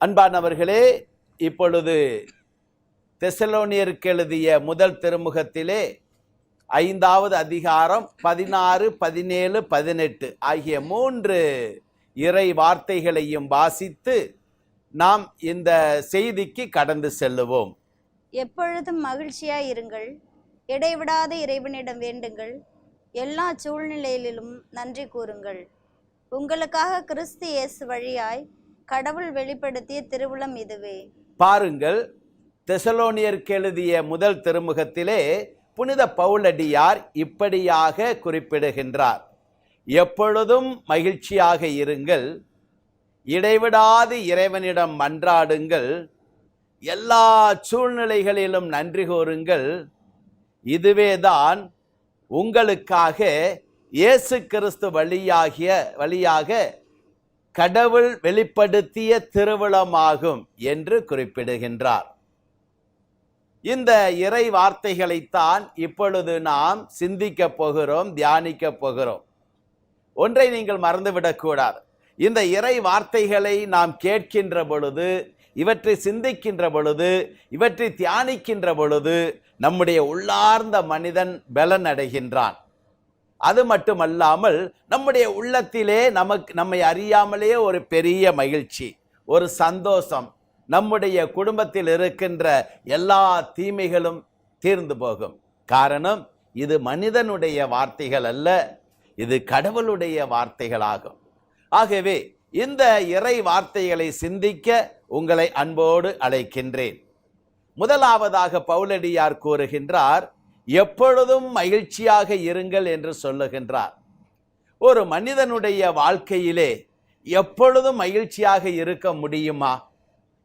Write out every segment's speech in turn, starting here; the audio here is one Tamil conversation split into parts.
அன்பானவர்களே, இப்பொழுது தெசலோனியருக்கு எழுதிய முதல் திருமுகத்திலே 5வது அதிகாரம் 16, 17, 18 ஆகிய 3 இறை வார்த்தைகளையும் வாசித்து நாம் இந்த செய்திக்கு கடந்து செல்லுவோம். எப்பொழுதும் மகிழ்ச்சியாய் இருங்கள், இடைவிடாத இறைவனிடம் வேண்டுங்கள், எல்லா சூழ்நிலையிலும் நன்றி கூறுங்கள். உங்களுக்காக கிறிஸ்து இயேசு வழியாய் கடவுள் வெளிப்படுத்திய திருவுளம் இதுவே. பாருங்கள், தெசலோனியருக்கு எழுதிய முதல் திருமுகத்திலே புனித பவுலடியார் இப்படியாக குறிப்பிடுகின்றார்: எப்பொழுதும் மகிழ்ச்சியாக இருங்கள், இடைவிடாது இறைவனிடம் மன்றாடுங்கள், எல்லா சூழ்நிலைகளிலும் நன்றி கூறுங்கள். இதுவேதான் உங்களுக்காக இயேசு கிறிஸ்து வழியாக கடவுள் வெளிப்படுத்திய திருவுளமாகும் என்று குறிப்பிடுகின்றார். இந்த இறை வார்த்தைகளைத்தான் இப்பொழுது நாம் சிந்திக்க போகிறோம், தியானிக்க போகிறோம். ஒன்றை நீங்கள் மறந்துவிடக்கூடாது. இந்த இறை வார்த்தைகளை நாம் கேட்கின்ற பொழுது, இவற்றை சிந்திக்கின்ற பொழுது, இவற்றை தியானிக்கின்ற பொழுது நம்முடைய உள்ளார்ந்த மனிதன் பலன் அடைகின்றான். அது மட்டுமல்லாமல் நம்முடைய உள்ளத்திலே நம்மை அறியாமலே ஒரு பெரிய மகிழ்ச்சி, ஒரு சந்தோஷம், நம்முடைய குடும்பத்தில் இருக்கின்ற எல்லா தீமைகளும் தீர்ந்து போகும். காரணம், இது மனிதனுடைய வார்த்தைகள் அல்ல, இது கடவுளுடைய வார்த்தைகளாகும். ஆகவே இந்த இறை வார்த்தைகளை சிந்திக்க உங்களை அன்போடு அழைக்கின்றேன். முதலாவதாக பவுலடியார் கூறுகின்றார், எப்பொழுதும் மகிழ்ச்சியாக இருங்கள் என்று சொல்லுகின்றார். ஒரு மனிதனுடைய வாழ்க்கையிலே எப்பொழுதும் மகிழ்ச்சியாக இருக்க முடியுமா?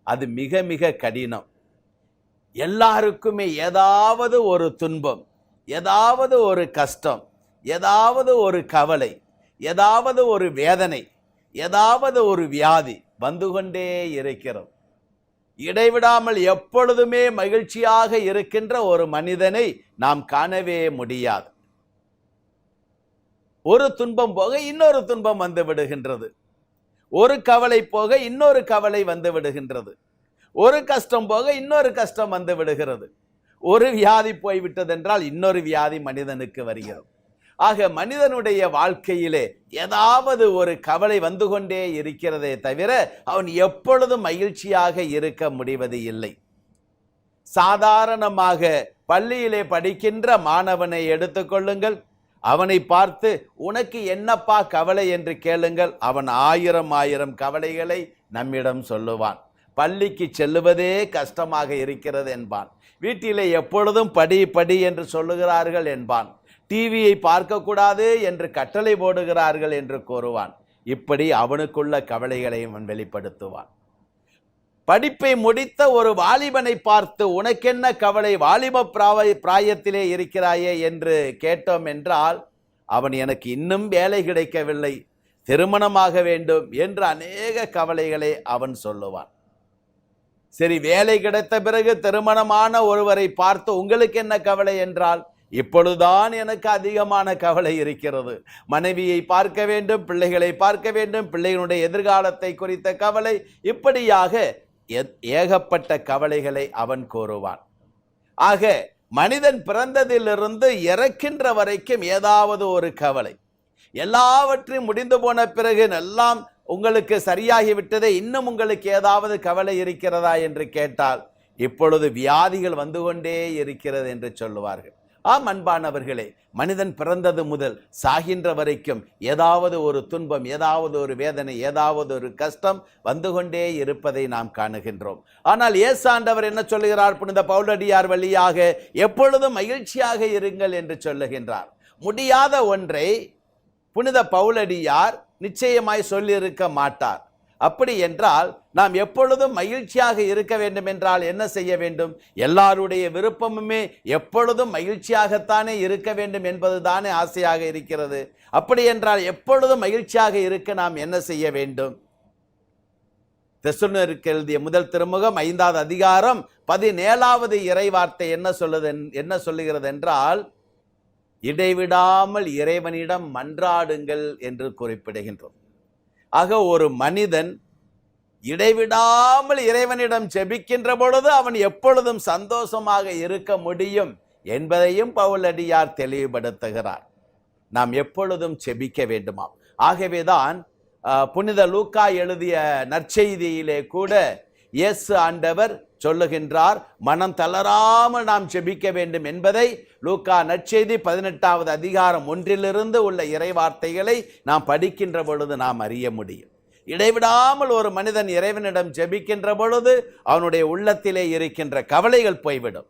அது மிக மிக கடினம். எல்லாருக்குமே ஏதாவது ஒரு துன்பம், ஏதாவது ஒரு கஷ்டம், ஏதாவது ஒரு கவலை, ஏதாவது ஒரு வேதனை, ஏதாவது ஒரு வியாதி வந்து கொண்டே இருக்கிறது. இடைவிடாமல் எப்பொழுதுமே மகிழ்ச்சியாக இருக்கின்ற ஒரு மனிதனை நாம் காணவே முடியாது. ஒரு துன்பம் போக இன்னொரு துன்பம் வந்து விடுகின்றது, ஒரு கவலை போக இன்னொரு கவலை வந்து விடுகின்றது, ஒரு கஷ்டம் போக இன்னொரு கஷ்டம் வந்து விடுகிறது. ஒரு வியாதி போய்விட்டதென்றால் இன்னொரு வியாதி மனிதனுக்கு வருகிறது. ஆக மனிதனுடைய வாழ்க்கையிலே ஏதாவது ஒரு கவலை வந்து கொண்டே இருக்கிறதே தவிர அவன் எப்பொழுதும் மகிழ்ச்சியாக இருக்க முடிவது இல்லை. சாதாரணமாக பள்ளியிலே படிக்கின்ற மாணவனை எடுத்துக்கொள்ளுங்கள். அவனை பார்த்து உனக்கு என்னப்பா கவலை என்று கேளுங்கள், அவன் 1000 கவலைகளை நம்மிடம் சொல்லுவான். பள்ளிக்கு செல்லுவதே கஷ்டமாக இருக்கிறது என்பான். வீட்டிலே எப்பொழுதும் படி படி என்று சொல்லுகிறார்கள் என்பான். டிவியை பார்க்கக்கூடாது என்று கட்டளை போடுகிறார்கள் என்று கூறுவான். இப்படி அவனுக்குள்ள கவலைகளை அவன் வெளிப்படுத்துவான். படிப்பை முடித்த ஒரு வாலிபனை பார்த்து உனக்கென்ன கவலை, வாலிப பிராயத்திலே இருக்கிறாயே என்று கேட்டோம் என்றால் அவன் எனக்கு இன்னும் வேலை கிடைக்கவில்லை, திருமணமாக வேண்டும் என்று அநேக கவலைகளை அவன் சொல்லுவான். சரி, வேலை கிடைத்த பிறகு திருமணமான ஒருவரை பார்த்து உங்களுக்கு என்ன கவலை என்றால், இப்பொழுதுதான் எனக்கு அதிகமான கவலை இருக்கிறது, மனைவியை பார்க்க வேண்டும், பிள்ளைகளை பார்க்க வேண்டும், பிள்ளைகளுடைய எதிர்காலத்தை குறித்த கவலை, இப்படியாக ஏகப்பட்ட கவலைகளை அவன் கூறுவான். ஆக மனிதன் பிறந்ததிலிருந்து இறக்கின்ற வரைக்கும் ஏதாவது ஒரு கவலை. எல்லாவற்றையும் முடிந்து போன பிறகு எல்லாம் உங்களுக்கு சரியாகிவிட்டதே, இன்னும் உங்களுக்கு ஏதாவது கவலை இருக்கிறதா என்று கேட்டால் இப்பொழுது வியாதிகள் வந்து கொண்டே இருக்கிறது என்று சொல்லுவார்கள். ஆம் அன்பானவர்களே, மனிதன் பிறந்தது முதல் சாகின்ற வரைக்கும் ஏதாவது ஒரு துன்பம், ஏதாவது ஒரு வேதனை, ஏதாவது ஒரு கஷ்டம் வந்து கொண்டே இருப்பதை நாம் காணுகின்றோம். ஆனால் இயேசு ஆண்டவர் என்ன சொல்லுகிறார்? புனித பவுலடியார் வழியாக எப்பொழுதும் மகிழ்ச்சியாக இருங்கள் என்று சொல்லுகின்றார். முடியாத ஒன்றை புனித பவுலடியார் நிச்சயமாய் சொல்லியிருக்க மாட்டார். அப்படி என்றால் நாம் எப்பொழுதும் மகிழ்ச்சியாக இருக்க வேண்டும் என்றால் என்ன செய்ய வேண்டும்? எல்லாருடைய விருப்பமுமே எப்பொழுதும் மகிழ்ச்சியாகத்தானே இருக்க வேண்டும் என்பது தானே ஆசையாக இருக்கிறது. அப்படி என்றால் எப்பொழுதும் மகிழ்ச்சியாக இருக்க நாம் என்ன செய்ய வேண்டும்? தெசலோனியருக்கு எழுதிய முதல் திருமுகம் 5வது அதிகாரம் 17வது இறை வார்த்தை என்ன சொல்லுகிறது என்றால், இடைவிடாமல் இறைவனிடம் மன்றாடுங்கள் என்று குறிப்பிடுகின்றோம். ஆக ஒரு மனிதன் இடைவிடாமல் இறைவனிடம் ஜெபிக்கின்ற பொழுது அவன் எப்பொழுதும் சந்தோஷமாக இருக்க முடியும் என்பதையும் பவுலடியார் தெளிவுபடுத்துகிறார். நாம் எப்பொழுதும் ஜெபிக்க வேண்டுமாம். ஆகவேதான் புனித லூக்கா எழுதிய நற்செய்தியிலே கூட இயேசு ஆண்டவர் சொல்லுகின்றார், மனம் தளராமல் நாம் ஜெபிக்க வேண்டும் என்பதை. லூக்கா நற்செய்தி 18வது அதிகாரம் 1 உள்ள இறைவார்த்தைகளை நாம் படிக்கின்ற பொழுது நாம் அறிய முடியும். இடைவிடாமல் ஒரு மனிதன் இறைவனிடம் ஜெபிக்கின்ற பொழுது அவனுடைய உள்ளத்திலே இருக்கின்ற கவலைகள் போய்விடும்.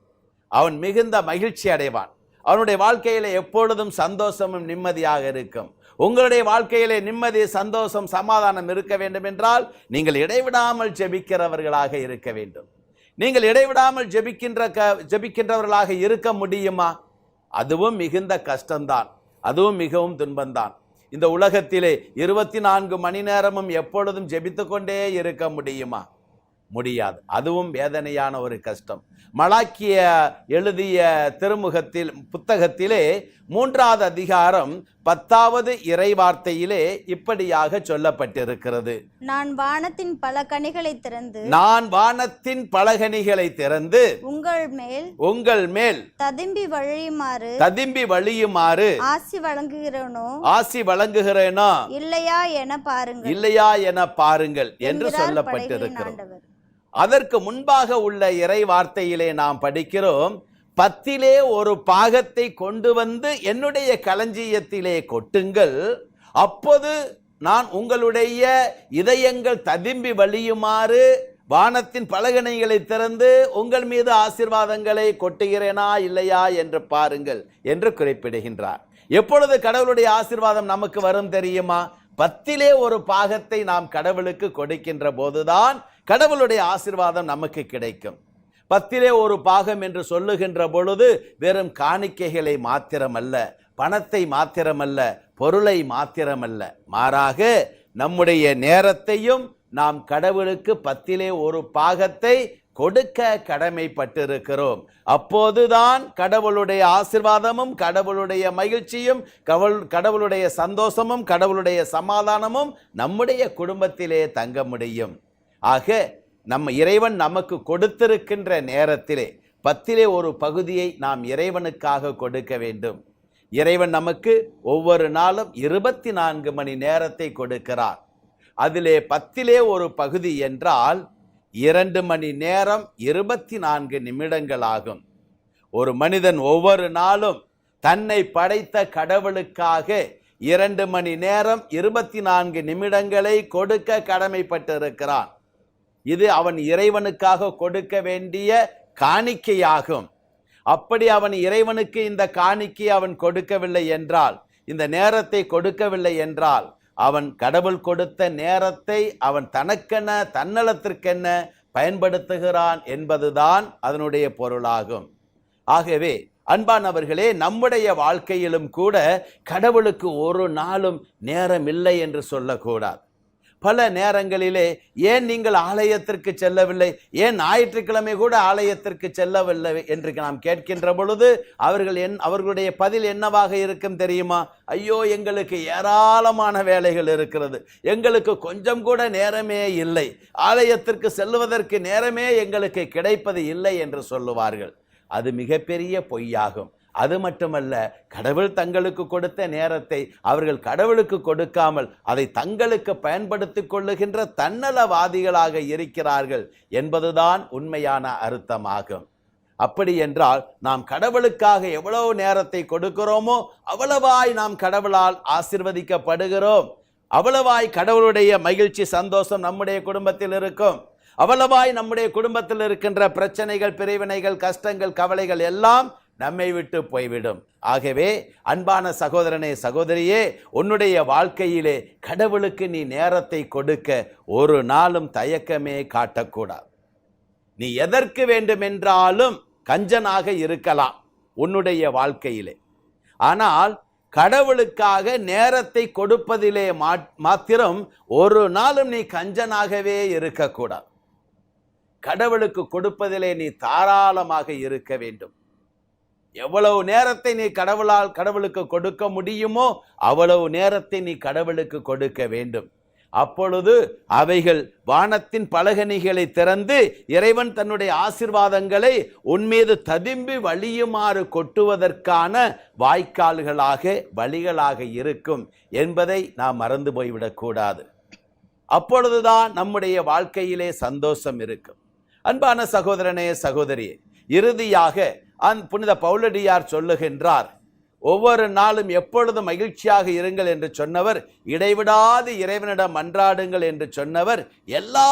அவன் மிகுந்த மகிழ்ச்சி அடைவான். அவனுடைய வாழ்க்கையிலே எப்பொழுதும் சந்தோஷமும் நிம்மதியாக இருக்கும். உங்களுடைய வாழ்க்கையிலே நிம்மதி, சந்தோஷம், சமாதானம் இருக்க வேண்டும் என்றால் நீங்கள் இடைவிடாமல் ஜெபிக்கிறவர்களாக இருக்க வேண்டும். நீங்கள் இடைவிடாமல் ஜெபிக்கின்றவர்களாக இருக்க முடியுமா? அதுவும் மிகுந்த கஷ்டம்தான், அதுவும் மிகவும் துன்பம்தான். இந்த உலகத்திலே 24 மணி நேரமும் எப்பொழுதும் ஜெபித்து கொண்டே இருக்க முடியுமா? முடியாது. அதுவும் வேதனையான ஒரு கஷ்டம். மலாக்கிய எழுதிய புத்தகத்திலே 3வது அதிகாரம் 10வது இறைவார்த்தையிலே இப்படியாக சொல்லப்பட்டிருக்கிறது, நான் வானத்தின் பல கனிகளை திறந்து உங்கள் மேல் ததும்பி வழியுமாறு ஆசி வழங்குகிறேனோ இல்லையா என பாருங்கள் என்று சொல்லப்பட்டிருக்கிறது. அதற்கு முன்பாக உள்ள இறை வார்த்தையிலே நாம் படிக்கிறோம், 10 ஒரு பாகத்தை கொண்டு வந்து என்னுடைய களஞ்சியத்திலே கொட்டுங்கள், அப்போது நான் உங்களுடைய இதயங்கள் ததும்பி வழியுமாறு வானத்தின் பலகணிகளை திறந்து உங்கள் மீது ஆசீர்வாதங்களை கொட்டுகிறேனா இல்லையா என்று பாருங்கள் என்று குறிப்பிடுகின்றார். எப்பொழுது கடவுளுடைய ஆசீர்வாதம் நமக்கு வரும் தெரியுமா? 10 ஒரு பாகத்தை நாம் கடவுளுக்கு கொடுக்கின்ற போதுதான் கடவுளுடைய ஆசீர்வாதம் நமக்கு கிடைக்கும். 10 ஒரு பாகம் என்று சொல்லுகின்ற பொழுது வெறும் காணிக்கைகளை மாத்திரமல்ல, பணத்தை மாத்திரமல்ல, பொருளை மாத்திரமல்ல, மாறாக நம்முடைய நேரத்தையும் நாம் கடவுளுக்கு 10 ஒரு பாகத்தை கொடுக்க கடமைப்பட்டிருக்கிறோம். அப்போதுதான் கடவுளுடைய ஆசீர்வாதமும், கடவுளுடைய மகிழ்ச்சியும், கடவுளுடைய சந்தோஷமும், கடவுளுடைய சமாதானமும் நம்முடைய குடும்பத்திலே தங்க முடியும். ஆக நம்ம இறைவன் நமக்கு கொடுத்திருக்கின்ற நேரத்திலே 10 ஒரு பகுதியை நாம் இறைவனுக்காக கொடுக்க வேண்டும். இறைவன் நமக்கு ஒவ்வொரு நாளும் 24 மணி நேரத்தை கொடுக்கிறார். அதிலே 10 ஒரு பகுதி என்றால் 2 மணி நேரம் 24 நிமிடங்கள் ஆகும். ஒரு மனிதன் ஒவ்வொரு நாளும் தன்னை படைத்த கடவுளுக்காக 2 மணி நேரம் 24 நிமிடங்களை கொடுக்க கடமைப்பட்டிருக்கிறான். இது அவன் இறைவனுக்காக கொடுக்க வேண்டிய காணிக்கையாகும். அப்படி அவன் இறைவனுக்கு இந்த காணிக்கையை அவன் கொடுக்கவில்லை என்றால், இந்த நேரத்தை கொடுக்கவில்லை என்றால், அவன் கடவுள் கொடுத்த நேரத்தை அவன் தனக்கென தன்னலத்திற்கென பயன்படுத்துகிறான் என்பதுதான் அதனுடைய பொருளாகும். ஆகவே அன்பானவர்களே, நம்முடைய வாழ்க்கையிலும் கூட கடவுளுக்கு ஒரு நாளும் நேரம் இல்லை என்று சொல்லக்கூடாது. பல நேரங்களிலே ஏன் நீங்கள் ஆலயத்திற்கு செல்லவில்லை, ஏன் ஞாயிற்றுக்கிழமை கூட ஆலயத்திற்கு செல்லவில்லை என்று நாம் கேட்கின்ற பொழுது அவர்களுடைய பதில் என்னவாக இருக்கும் தெரியுமா? ஐயோ, எங்களுக்கு ஏராளமான வேலைகள் இருக்கிறது, எங்களுக்கு கொஞ்சம் கூட நேரமே இல்லை, ஆலயத்திற்கு செல்வதற்கு நேரமே எங்களுக்கு கிடைப்பது இல்லை என்று சொல்லுவார்கள். அது மிகப்பெரிய பொய்யாகும். அது மட்டுமல்ல, கடவுள் தங்களுக்கு கொடுத்த நேரத்தை அவர்கள் கடவுளுக்கு கொடுக்காமல் அதை தங்களுக்கு பயன்படுத்திக் கொள்ளுகின்ற தன்னலவாதிகளாக இருக்கிறார்கள் என்பதுதான் உண்மையான அர்த்தமாகும். அப்படி என்றால் நாம் கடவுளுக்காக எவ்வளவு நேரத்தை கொடுக்கிறோமோ அவ்வளவாய் நாம் கடவுளால் ஆசீர்வதிக்கப்படுகிறோம். அவ்வளவாய் கடவுளுடைய மகிழ்ச்சி, சந்தோஷம் நம்முடைய குடும்பத்தில் இருக்கும். அவ்வளவாய் நம்முடைய குடும்பத்தில் இருக்கின்ற பிரச்சனைகள், பிரிவினைகள், கஷ்டங்கள், கவலைகள் எல்லாம் நம்மை விட்டு போய்விடும். ஆகவே அன்பான சகோதரனே, சகோதரியே, உன்னுடைய வாழ்க்கையிலே கடவுளுக்கு நீ நேரத்தை கொடுக்க ஒரு நாளும் தயக்கமே காட்டக்கூடாது. நீ எதற்கு வேண்டுமென்றாலும் கஞ்சனாக இருக்கலாம் உன்னுடைய வாழ்க்கையிலே. ஆனால் கடவுளுக்காக நேரத்தை கொடுப்பதிலே மாத்திரம் ஒரு நாளும் நீ கஞ்சனாகவே இருக்கக்கூடாது. கடவுளுக்கு கொடுப்பதிலே நீ தாராளமாக இருக்க வேண்டும். எவ்வளவு நேரத்தை நீ கடவுளுக்கு கொடுக்க முடியுமோ அவ்வளவு நேரத்தை நீ கடவுளுக்கு கொடுக்க வேண்டும். அப்பொழுது அவைகள் வானத்தின் பலகணிகளை திறந்து இறைவன் தன்னுடைய ஆசீர்வாதங்களை உன்மீது ததும்பி வழியுமாறு கொட்டுவதற்கான வாய்க்கால்களாக வழிகளாக இருக்கும் என்பதை நாம் மறந்து போய்விடக்கூடாது. அப்பொழுதுதான் நம்முடைய வாழ்க்கையிலே சந்தோஷம் இருக்கும். அன்பான சகோதரனே, சகோதரியே, இறுதியாக புனித பவுலடியார் சொல்லுகின்றார், ஒவ்வொரு நாளும் எப்பொழுதும் மகிழ்ச்சியாக இருங்கள் என்று சொன்னவர், இடைவிடாது இறைவனிடம் மன்றாடுங்கள் என்று சொன்னவர், எல்லா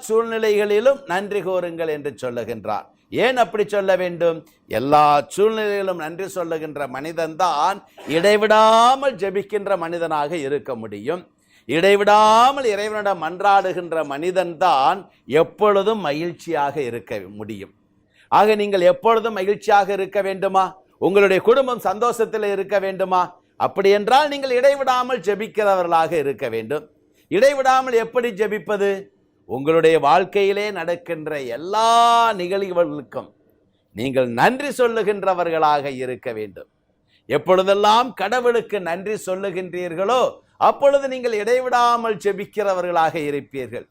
சூழ்நிலைகளிலும் நன்றி கூறுங்கள் என்று சொல்லுகின்றார். ஏன் அப்படி சொல்ல வேண்டும்? எல்லா சூழ்நிலைகளிலும் நன்றி சொல்லுகின்ற மனிதன்தான் இடைவிடாமல் ஜெபிக்கின்ற மனிதனாக இருக்க முடியும். இடைவிடாமல் இறைவனிடம் மன்றாடுகின்ற மனிதன்தான் எப்பொழுதும் மகிழ்ச்சியாக இருக்க முடியும். ஆக நீங்கள் எப்பொழுதும் மகிழ்ச்சியாக இருக்க வேண்டுமா? உங்களுடைய குடும்பம் சந்தோஷத்தில் இருக்க வேண்டுமா? அப்படி என்றால் நீங்கள் இடைவிடாமல் ஜெபிக்கிறவர்களாக இருக்க வேண்டும். இடைவிடாமல் எப்படி ஜெபிப்பது? உங்களுடைய வாழ்க்கையிலே நடக்கின்ற எல்லா நிகழ்வுகளுக்கும் நீங்கள் நன்றி சொல்லுகின்றவர்களாக இருக்க வேண்டும். எப்பொழுதெல்லாம் கடவுளுக்கு நன்றி சொல்லுகின்றீர்களோ அப்பொழுது நீங்கள் இடைவிடாமல் ஜெபிக்கிறவர்களாக இருப்பீர்கள்.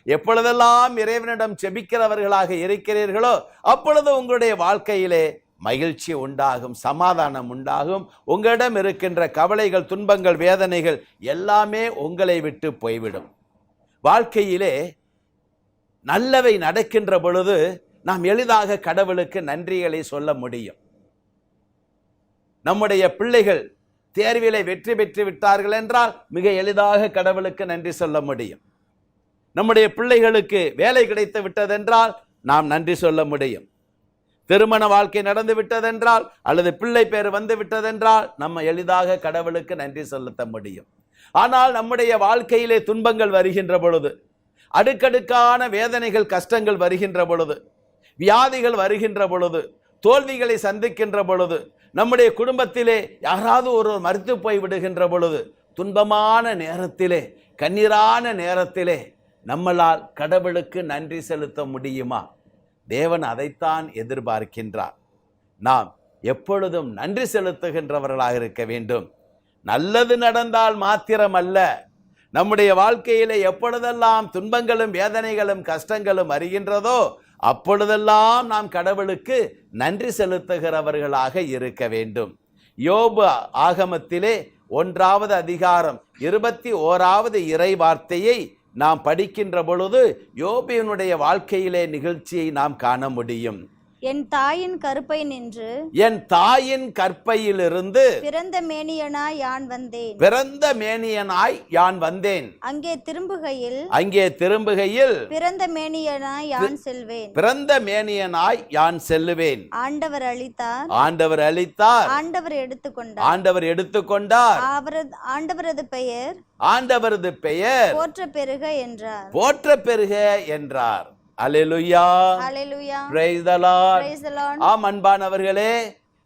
எப்பொழுதெல்லாம் இறைவனிடம் ஜெபிக்கிறவர்களாக இருக்கிறீர்களோ அப்பொழுது உங்களுடைய வாழ்க்கையிலே மகிழ்ச்சி உண்டாகும், சமாதானம் உண்டாகும். உங்களிடம் இருக்கின்ற கவலைகள், துன்பங்கள், வேதனைகள் எல்லாமே உங்களை விட்டு போய்விடும். வாழ்க்கையிலே நல்லவை நடக்கின்ற பொழுது நாம் எளிதாக கடவுளுக்கு நன்றிகளை சொல்ல முடியும். நம்முடைய பிள்ளைகள் தேர்விலே வெற்றி பெற்று விட்டார்கள் என்றால் மிக எளிதாக கடவுளுக்கு நன்றி சொல்ல முடியும். நம்முடைய பிள்ளைகளுக்கு வேலை கிடைத்து விட்டதென்றால் நாம் நன்றி சொல்ல முடியும். திருமண வாழ்க்கை நடந்து விட்டதென்றால் அல்லது பிள்ளை பேர் வந்து விட்டதென்றால் நம்ம எளிதாக கடவுளுக்கு நன்றி செலுத்த முடியும். ஆனால் நம்முடைய வாழ்க்கையிலே துன்பங்கள் வருகின்ற பொழுது, அடுக்கடுக்கான வேதனைகள், கஷ்டங்கள் வருகின்ற பொழுது, வியாதிகள் வருகின்ற பொழுது, தோல்விகளை சந்திக்கின்ற பொழுது, நம்முடைய குடும்பத்திலே யாராவது ஒருவர் மரித்து போய் விடுகின்ற பொழுது, துன்பமான நேரத்திலே, கண்ணீரான நேரத்திலே நம்மளால் கடவுளுக்கு நன்றி செலுத்த முடியுமா? தேவன் அதைத்தான் எதிர்பார்க்கின்றார். நாம் எப்பொழுதும் நன்றி செலுத்துகின்றவர்களாக இருக்க வேண்டும். நல்லது நடந்தால் மாத்திரமல்ல, நம்முடைய வாழ்க்கையிலே எப்பொழுதெல்லாம் துன்பங்களும் வேதனைகளும் கஷ்டங்களும் வருகின்றதோ அப்பொழுதெல்லாம் நாம் கடவுளுக்கு நன்றி செலுத்துகிறவர்களாக இருக்க வேண்டும். யோபு ஆகமத்திலே 1வது அதிகாரம் 21வது இறை வார்த்தையை நாம் படிக்கின்ற பொழுது யோபினுடைய வாழ்க்கையிலே நிகழ்ச்சியை நாம் காண முடியும். என் தாயின் கற்பை நின்று, என் தாயின் கற்பையிலிருந்து பிறந்த மேனியனாய் யான் வந்தேன், பிறந்த மேனியனாய் யான் வந்தேன். அங்கே திரும்புகையில், பிறந்த மேனியனாய் யான் செல்வேன், பிறந்த மேனியனாய் யான் செல்லுவேன். ஆண்டவர் அளித்தார், ஆண்டவர் அளித்தார், ஆண்டவர் எடுத்துக்கொண்டார், ஆண்டவர் எடுத்துக்கொண்டார். ஆண்டவரது பெயர், ஆண்டவரது பெயர் போற்ற பெருக என்றார், போற்ற பெருக என்றார். Hallelujah, hallelujah, praise the lord, praise the lord. ஆம், அன்பானவர்களே,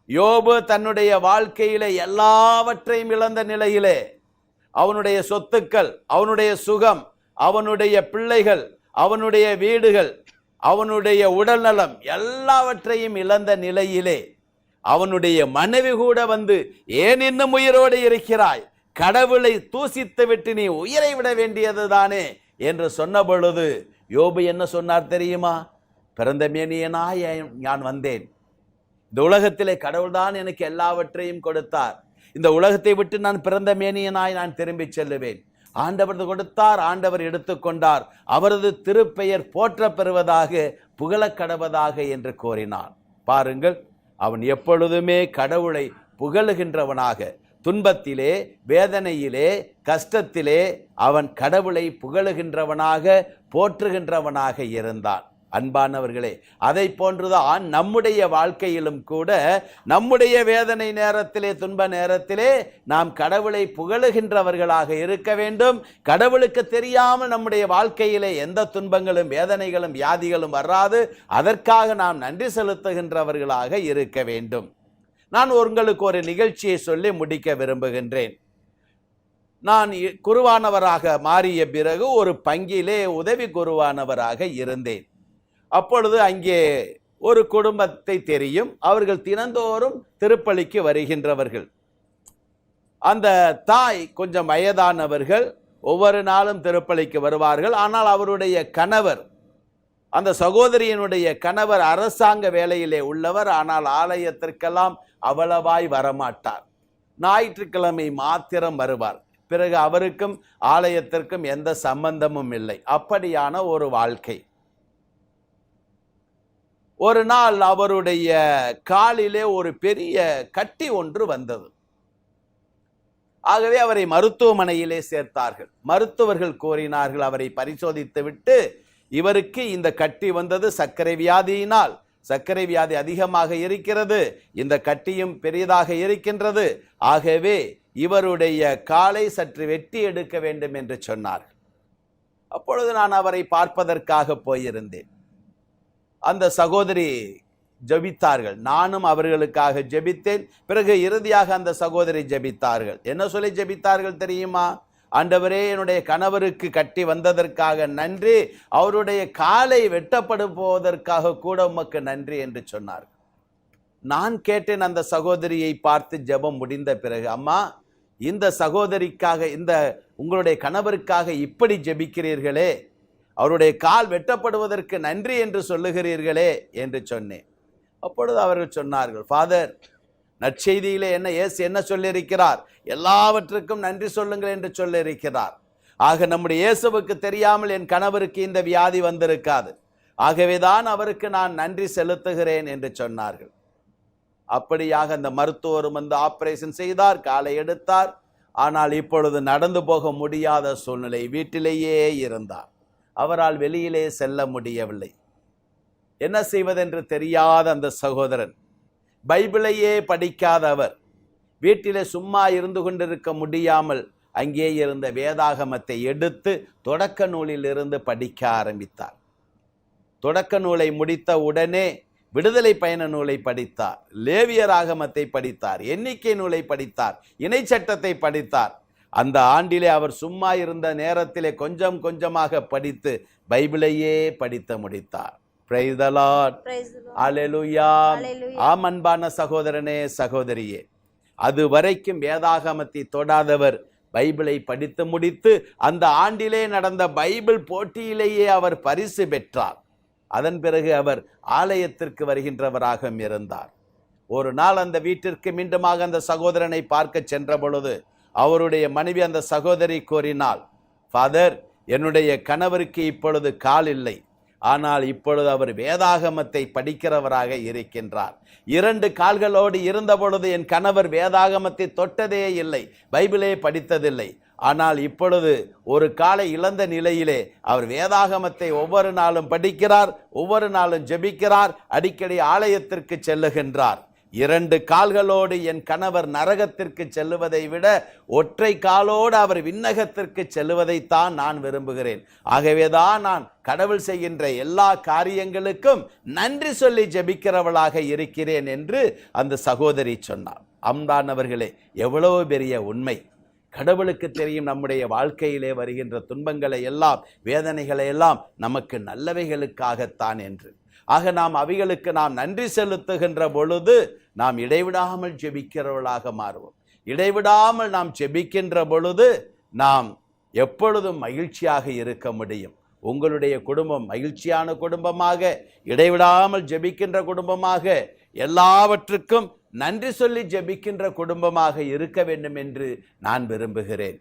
யோபு தன்னுடைய வாழ்க்கையிலே எல்லாவற்றையும் இழந்த நிலையிலே, அவனுடைய சொத்துக்கள், அவனுடைய சுகம், அவனுடைய பிள்ளைகள், அவனுடைய வீடுகள், அவனுடைய உடல் நலம் எல்லாவற்றையும் இழந்த நிலையிலே அவனுடைய மனைவி கூட வந்து, ஏன் இன்னும் உயிரோடு இருக்கிறாய்? கடவுளை தூசித்து விட்டு நீ உயிரை விட வேண்டியதுதானே என்று சொன்ன பொழுது யோபு என்ன சொன்னார் தெரியுமா? பிறந்த மேனியனாய் நான் வந்தேன். இந்த உலகத்திலே கடவுள்தான் எனக்கு எல்லாவற்றையும் கொடுத்தார். இந்த உலகத்தை விட்டு நான் பிறந்த மேனியனாய் நான் திரும்பி செல்லுவேன். ஆண்டவர் கொடுத்தார், ஆண்டவர் எடுத்துக்கொண்டார். அவரது திருப்பெயர் போற்ற பெறுவதாக, புகழக் கடவதாக என்று கோரினான். பாருங்கள், அவன் எப்பொழுதுமே கடவுளை புகழுகின்றவனாக, துன்பத்திலே, வேதனையிலே, கஷ்டத்திலே அவன் கடவுளை புகழுகின்றவனாக, போற்றுகின்றவனாக இருந்தான். அன்பானவர்களே, அதை போன்றுதான் நம்முடைய வாழ்க்கையிலும் கூட நம்முடைய வேதனை நேரத்திலே, துன்ப நேரத்திலே நாம் கடவுளை புகழுகின்றவர்களாக இருக்க வேண்டும். கடவுளுக்கு தெரியாமல் நம்முடைய வாழ்க்கையிலே எந்த துன்பங்களும், வேதனைகளும், வியாதிகளும் வராது. அதற்காக நாம் நன்றி செலுத்துகின்றவர்களாக இருக்க வேண்டும். நான் உங்களுக்கு ஒரு நிகழ்ச்சியை சொல்லி முடிக்க விரும்புகின்றேன். நான் குருவானவராக மாறிய பிறகு ஒரு பங்கிலே உதவி குருவானவராக இருந்தேன். அப்பொழுது அங்கே ஒரு குடும்பத்தை தெரியும். அவர்கள் தினந்தோறும் திருப்பலிக்கு வருகின்றவர்கள். அந்த தாய் கொஞ்சம் வயதானவர்கள், ஒவ்வொரு நாளும் திருப்பலிக்கு வருவார்கள். ஆனால் அவருடைய கணவர், அந்த சகோதரியினுடைய கணவர் அரசாங்க வேலையிலே உள்ளவர். ஆனால் ஆலயத்திற்கெல்லாம் அவ்வளவாய் வரமாட்டார். ஞாயிற்றுக்கிழமை மாத்திரம் வருவார். பிறகு அவருக்கும் ஆலயத்திற்கும் எந்த சம்பந்தமும் இல்லை. அப்படியான ஒரு வாழ்க்கை. ஒரு நாள் அவருடைய காலிலே ஒரு பெரிய கட்டி ஒன்று வந்தது. ஆகவே அவரை மருத்துவமனையிலே சேர்த்தார்கள். மருத்துவர்கள் கூறினார்கள், அவரை பரிசோதித்து விட்டு, இவருக்கு இந்த கட்டி வந்தது சர்க்கரை வியாதியினால். சர்க்கரை வியாதி அதிகமாக இருக்கிறது, இந்த கட்டியும் பெரியதாக இருக்கின்றது. ஆகவே இவருடைய காலை சற்று வெட்டி எடுக்க வேண்டும் என்று சொன்னார்கள். அப்பொழுது நான் அவரை பார்ப்பதற்காக போயிருந்தேன். அந்த சகோதரி ஜெபித்தார்கள், நானும் அவர்களுக்காக ஜெபித்தேன். பிறகு இறுதியாக அந்த சகோதரி ஜெபித்தார்கள். என்ன சொல்லி ஜெபித்தார்கள் தெரியுமா? ஆண்டவரே, என்னுடைய கணவருக்கு கட்டி வந்ததற்காக நன்றி, அவருடைய காலை வெட்டப்படுவதற்காக கூட உமக்கு நன்றி என்று சொன்னார். நான் கேட்டேன் அந்த சகோதரியை பார்த்து ஜெபம் முடிந்த பிறகு, அம்மா, இந்த சகோதரிக்காக, இந்த உங்களுடைய கணவருக்காக இப்படி ஜெபிக்கிறீர்களே, அவருடைய கால் வெட்டப்படுவதற்கு நன்றி என்று சொல்லுகிறீர்களே என்று சொன்னேன். அப்பொழுது அவர்கள் சொன்னார்கள், ஃபாதர், நற்செய்தியிலே இயேசு என்ன சொல்லியிருக்கிறார்? எல்லாவற்றுக்கும் நன்றி சொல்லுங்கள் என்று சொல்லியிருக்கிறார். ஆக நம்முடைய இயேசுவுக்கு தெரியாமல் என் கணவருக்கு இந்த வியாதி வந்திருக்காது. ஆகவேதான் அவருக்கு நான் நன்றி செலுத்துகிறேன் என்று சொன்னார்கள். அப்படியாக அந்த மருத்துவரும் வந்து ஆபரேஷன் செய்தார், காலை எடுத்தார். ஆனால் இப்பொழுது நடந்து போக முடியாத சூழ்நிலை, வீட்டிலேயே இருந்தார். அவரால் வெளியிலே செல்ல முடியவில்லை. என்ன செய்வதென்று தெரியாத அந்த சகோதரன், பைபிளையே படிக்காத அவர், வீட்டிலே சும்மா இருந்து கொண்டிருக்க முடியாமல் அங்கே இருந்த வேதாகமத்தை எடுத்து தொடக்க நூலில் இருந்து படிக்க ஆரம்பித்தார். தொடக்க நூலை முடித்த உடனே விடுதலை பயண நூலை படித்தார், லேவியர் ஆகமத்தை படித்தார், எண்ணிக்கை நூலை படித்தார், இணை சட்டத்தை படித்தார். அந்த ஆண்டிலே அவர் சும்மா இருந்த நேரத்திலே கொஞ்சம் கொஞ்சமாக படித்து பைபிளையே படித்து முடித்தார். Praise the Lord. Hallelujah. ஆம், அன்பான சகோதரனே, சகோதரியே, அதுவரைக்கும் வேதாகமத்தை தொடாதவர் பைபிளை படித்து முடித்து அந்த ஆண்டிலே நடந்த பைபிள் போட்டியிலேயே அவர் பரிசு பெற்றார். அதன் பிறகு அவர் ஆலயத்திற்கு வருகின்றவராக இருந்தார். ஒரு நாள் அந்த வீட்டிற்கு மீண்டுமாக அந்த சகோதரனை பார்க்க சென்ற பொழுது அவருடைய மனைவி அந்த சகோதரி கூறினாள், ஃபாதர், என்னுடைய கணவருக்கு இப்பொழுது கால் இல்லை, ஆனால் இப்பொழுது அவர் வேதாகமத்தை படிக்கிறவராக இருக்கின்றார். 2 கால்களோடு இருந்த பொழுது என் கணவர் வேதாகமத்தை தொட்டதே இல்லை, பைபிளே படித்ததில்லை. ஆனால் இப்பொழுது ஒரு காலை இழந்த நிலையிலே அவர் வேதாகமத்தை ஒவ்வொரு நாளும் படிக்கிறார், ஒவ்வொரு நாளும் ஜெபிக்கிறார், அடிக்கடி ஆலயத்திற்கு செல்லுகின்றார். 2 கால்களோடு என் கணவர் நரகத்திற்கு செல்லுவதை விட ஒற்றை காலோடு அவர் விண்ணகத்திற்கு செல்லுவதைத்தான் நான் விரும்புகிறேன். ஆகவேதான் நான் கடவுள் செய்கின்ற எல்லா காரியங்களுக்கும் நன்றி சொல்லி ஜெபிக்கிறவளாக இருக்கிறேன் என்று அந்த சகோதரி சொன்னார். அம்பானவர்களே, எவ்வளவு பெரிய உண்மை! கடவுளுக்கு தெரியும் நம்முடைய வாழ்க்கையிலே வருகின்ற துன்பங்களை எல்லாம், வேதனைகளை எல்லாம் நமக்கு நல்லவைகளுக்காகத்தான் என்று. ஆக நாம் அவைகளுக்கு நாம் நன்றி செலுத்துகின்ற பொழுது நாம் இடைவிடாமல் ஜெபிக்கிறவர்களாக மாறுவோம். இடைவிடாமல் நாம் ஜெபிக்கின்ற பொழுது நாம் எப்பொழுதும் மகிழ்ச்சியாக இருக்க முடியும். உங்களுடைய குடும்பம் மகிழ்ச்சியான குடும்பமாக, இடைவிடாமல் ஜெபிக்கின்ற குடும்பமாக, எல்லாவற்றுக்கும் நன்றி சொல்லி ஜெபிக்கின்ற குடும்பமாக இருக்க வேண்டும் என்று நான் விரும்புகிறேன்.